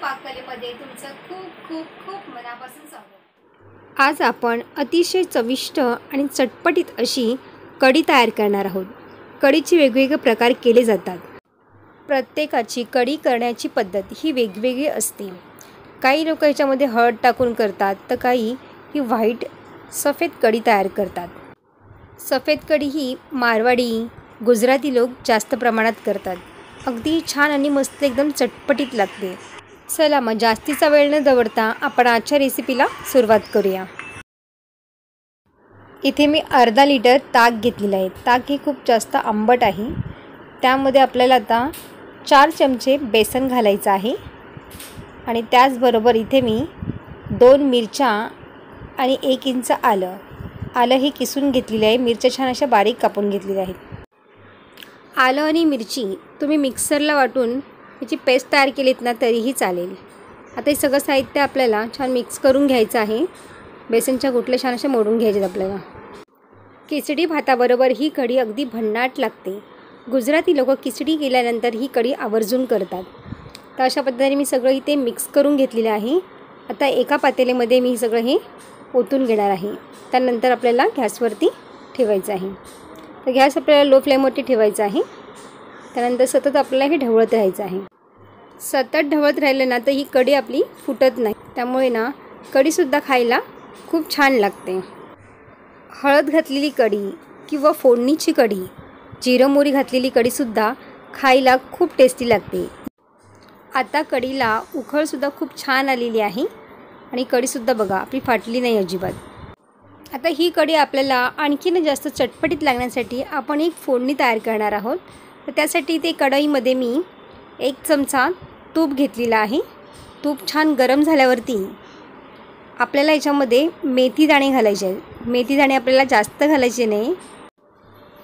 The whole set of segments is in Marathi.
पाककलेमध्ये तुमचं खूप खूप खूप मनापासून स्वागत। आज आपण अतिशय चविष्ट आणि चटपटीत अशी कढी तयार करणार आहोत। कढीचे वेगवेगळे प्रकार केले जातात। प्रत्येकाची कढी करण्याची पद्धत ही वेगवेगळी असते। काही लोक याच्यामध्ये हळद टाकून करतात, तर काही ही व्हाईट सफेद कढी तयार करतात। सफेद कढी ही मारवाडी, गुजराती लोक जास्त प्रमाणात करतात। अगदी छान आणि मस्त एकदम चटपटीत लागते। चला मग जास्तीचा वेळ न दवडता आपण आजच्या रेसिपीला सुरुवात करूया। इथे मी अर्धा लिटर ताक घेतलेला आहे। ताक हे खूप जास्त आंबट आहे। त्यामध्ये आपल्याला आता 4 चमचे बेसन घालायचं आहे आणि त्याचबरोबर इथे मी 2 मिरच्या आणि 1 इंच आलं हे किसून घेतलेलं आहे। मिरच्या छान अशा बारीक कापून घेतलेल्या आहेत। आलं आणि मिरची तुम्ही मिक्सरला वाटून याची पेस्ट तयार केलीत ना तरीही चालेल। आता हे सगळं साहित्य आपल्याला छान मिक्स करून घ्यायचं आहे। बेसनच्या गुठल्या छान अशा मोडून घ्यायचे आपल्याला। खिचडी भाताबरोबर ही कढी अगदी भन्नाट लागते। गुजराती लोक खिचडी केल्यानंतर ही कढी आवर्जून करतात। तर अशा पद्धतीने मी सगळं इथे मिक्स करून घेतलेलं आहे। आता एका पातेल्यामध्ये मी सगळं हे ओतून घेणार आहे। त्यानंतर आपल्याला गॅसवरती ठेवायचं आहे। तर गॅस आपल्याला लो फ्लेमवरती ठेवायचा आहे। त्यानंतर सतत आपल्याला हे ढवळत राहायचं आहे। सतत ढवळत राहिलं ना तर ही कढी आपली फुटत नाही। त्यामुळे ना कढीसुद्धा खायला खूप छान लागते। हळद घातलेली कढी किंवा फोडणीची कढी, जिरं मोहरी घातलेली कढीसुद्धा खायला खूप टेस्टी लागते। आता कढीला उकळसुद्धा खूप छान आलेली आहे आणि कढीसुद्धा बघा आपली फाटली नाही अजिबात। आता ही कढी आपल्याला आणखीन जास्त चटपटीत लागण्यासाठी आपण एक फोडणी तयार करणार आहोत। तर त्यासाठी ते कढईमध्ये मी 1 चमचा तूप घेतलेला आहे। तूप छान गरम झाल्यावरती आपल्याला याच्यामध्ये मेथी दाणे घालायचे आहेत। मेथी दाणे आपल्याला जास्त घालायचे नाही,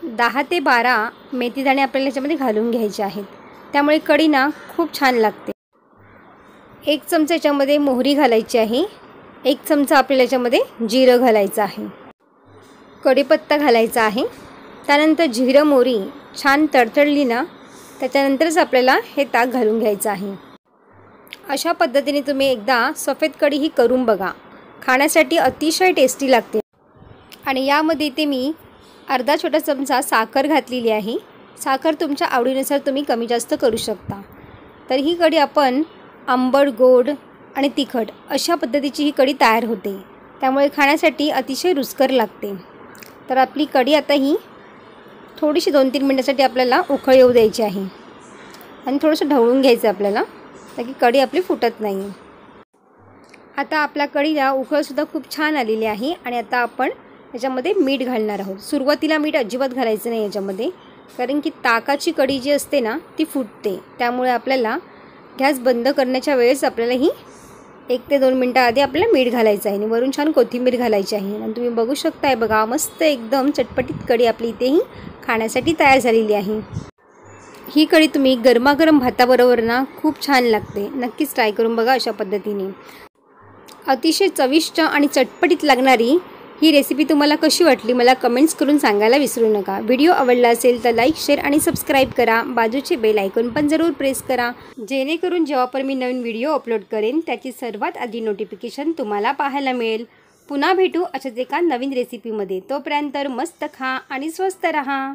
10 ते 12 मेथी दाणे आपल्याला याच्यामध्ये घालून घ्यायचे आहेत। त्यामुळे कढी ना खूप छान लागते। 1 चमचा याच्यामध्ये मोहरी घालायची आहे। 1 चमचा आपल्याला याच्यामध्ये जिरं घालायचं आहे। कढीपत्ता घालायचा आहे। त्यानंतर जिरं मोहरी छान तडतडली ना त्याच्यानंतरच आपल्याला हे ताक घालून घ्यायचं आहे। अशा पद्धतीने तुम्ही एकदा सफेद कढी ही करून बघा। खाण्यासाठी अतिशय टेस्टी लागते। आणि यामध्ये इथे मी अर्धा छोटा चमचा साखर घातलेली आहे। साखर तुमच्या आवडीनुसार तुम्ही कमी जास्त करू शकता। तर ही कढी आपण आंबट, गोड आणि तिखट अशा पद्धतीची ही कढी तयार होते। त्यामुळे खाण्यासाठी अतिशय रुचकर लागते। तर आपली कढी आता ही थोडीशी 2-3 मिनिटासाठी आपल्याला उकळ येऊ द्यायची आहे आणि थोडंसं ढवळून घ्यायचं आपल्याला, ताकी कढी आपली फुटत नाही। आता आपल्या कढीला उकळसुद्धा खूप छान आलेली आहे आणि आता आपण याच्यामध्ये मीठ घालणार आहोत। सुरुवातीला मीठ अजिबात घालायचं नाही याच्यामध्ये, कारण की ताकाची कढी जी असते ना ती फुटते। त्यामुळे आपल्याला गॅस बंद करण्याच्या वेळेस आपल्याला ही 1 ते 2 मिनटं आधी आपल्याला मीठ घालायचं आहे आणि वरून छान कोथिंबीर घालायची आहे। आणि तुम्ही बघू शकताय बघा मस्त एकदम चटपटीत कढी आपली इथेही खाण्यासाठी तयार झालेली आहे। ही कढी तुम्ही गरमागरम भाताबरोबर ना खूप छान लागते। नक्कीच ट्राय करून बघा अशा पद्धतीने। अतिशय चविष्ट आणि चटपटीत लागणारी ही रेसिपी तुम्हाला कशी वाटली मला कमेंट्स करून सांगायला विसरू नका। व्हिडिओ आवडला असेल तर लाईक, शेअर आणि सबस्क्राईब करा। बाजूचे बेल आयकॉन पण जरूर प्रेस करा, जेणेकरून जेव्हा पण मी नवीन व्हिडिओ अपलोड करेन त्याची सर्वात आधी नोटिफिकेशन तुम्हाला पाहायला मिळेल। पुन्हा भेटू अशाच एका नवीन रेसिपीमध्ये। तोपर्यंत मस्त खा आणि स्वस्त रहा।